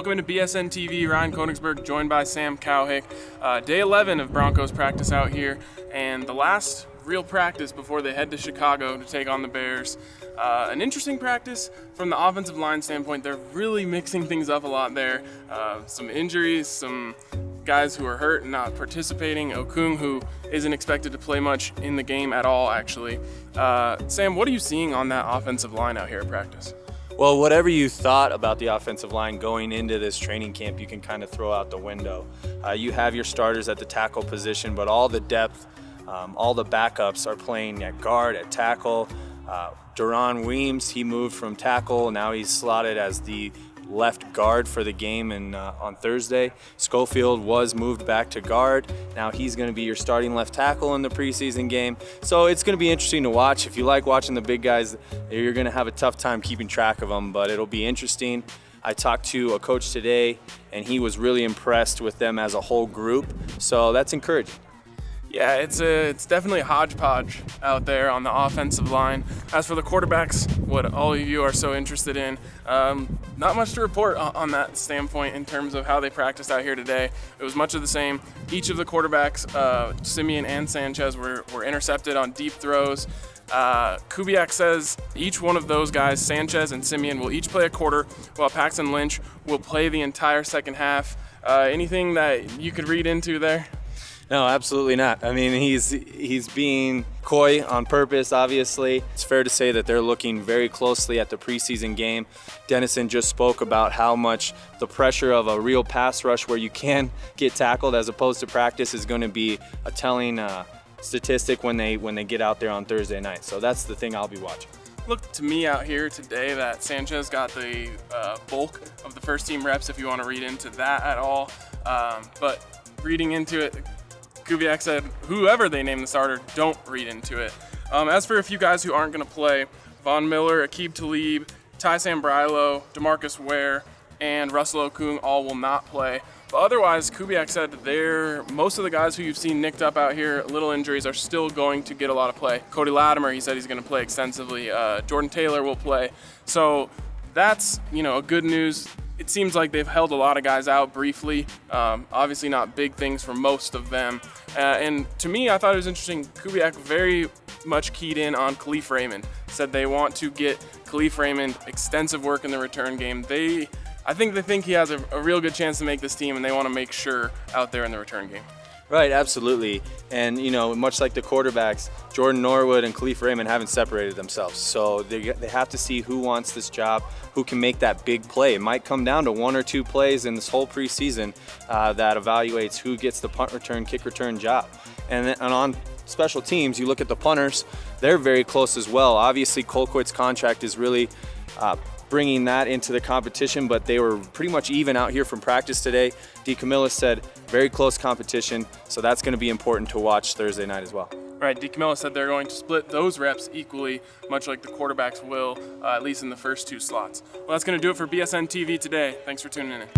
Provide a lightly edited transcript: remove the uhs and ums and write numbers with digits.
Welcome into BSN TV. Ryan Koenigsberg joined by Sam Cowhick. Day 11 of Broncos practice out here, and the last real practice before they head to Chicago to take on the Bears. An interesting practice from the offensive line standpoint. They're really mixing things up a lot there. Some injuries, some guys who are hurt and not participating. Okung, who isn't expected to play much in the game at all, actually. Sam, what are you seeing on that offensive line out here at practice? Well, whatever you thought about the offensive line going into this training camp, you can kind of throw out the window. You have your starters at the tackle position, but all the depth, all the backups are playing at guard, at tackle. Duron Weems, he moved from tackle. Now he's slotted as the left guard for the game on Thursday. Schofield was moved back to guard. Now he's going to be your starting left tackle in the preseason game. So it's going to be interesting to watch. If you like watching the big guys, you're going to have a tough time keeping track of them, but it'll be interesting. I talked to a coach today, and he was really impressed with them as a whole group. So that's encouraging. Yeah, it's definitely a hodgepodge out there on the offensive line. As for the quarterbacks, what all of you are so interested in, not much to report on that standpoint in terms of how they practiced out here today. It was much of the same. Each of the quarterbacks, Siemian and Sanchez, were intercepted on deep throws. Kubiak says each one of those guys, Sanchez and Siemian, will each play a quarter, while Paxton Lynch will play the entire second half. Anything that you could read into there? No, absolutely not. I mean, he's being coy on purpose, obviously. It's fair to say that they're looking very closely at the preseason game. Dennison just spoke about how much the pressure of a real pass rush where you can get tackled as opposed to practice is going to be a telling statistic when they get out there on Thursday night. So that's the thing I'll be watching. Looked to me out here today that Sanchez got the bulk of the first team reps, if you want to read into that at all. But reading into it, Kubiak said, whoever they name the starter, don't read into it. As for a few guys who aren't going to play, Von Miller, Aqib Talib, Ty Sambrailo, Demarcus Ware, and Russell Okung all will not play. But otherwise, Kubiak said most of the guys who you've seen nicked up out here, little injuries, are still going to get a lot of play. Cody Latimer, he said he's going to play extensively. Jordan Taylor will play. So that's, a good news. It seems like they've held a lot of guys out briefly. Obviously not big things for most of them. And to me, I thought it was interesting. Kubiak very much keyed in on Khalif Raymond. Said they want to get Khalif Raymond extensive work in the return game. I think they think he has a real good chance to make this team, and they want to make sure out there in the return game. Right, absolutely. And, much like the quarterbacks, Jordan Norwood and Khalif Raymond haven't separated themselves. So they have to see who wants this job, who can make that big play. It might come down to one or two plays in this whole preseason that evaluates who gets the punt return, kick return job. And on special teams, you look at the punters, they're very close as well. Obviously, Colquitt's contract is really bringing that into the competition, but they were pretty much even out here from practice today. DeCamillis said very close competition, so that's going to be important to watch Thursday night as well. Right, DeCamillis said they're going to split those reps equally, much like the quarterbacks will, at least in the first two slots. Well, that's going to do it for BSN TV today. Thanks for tuning in.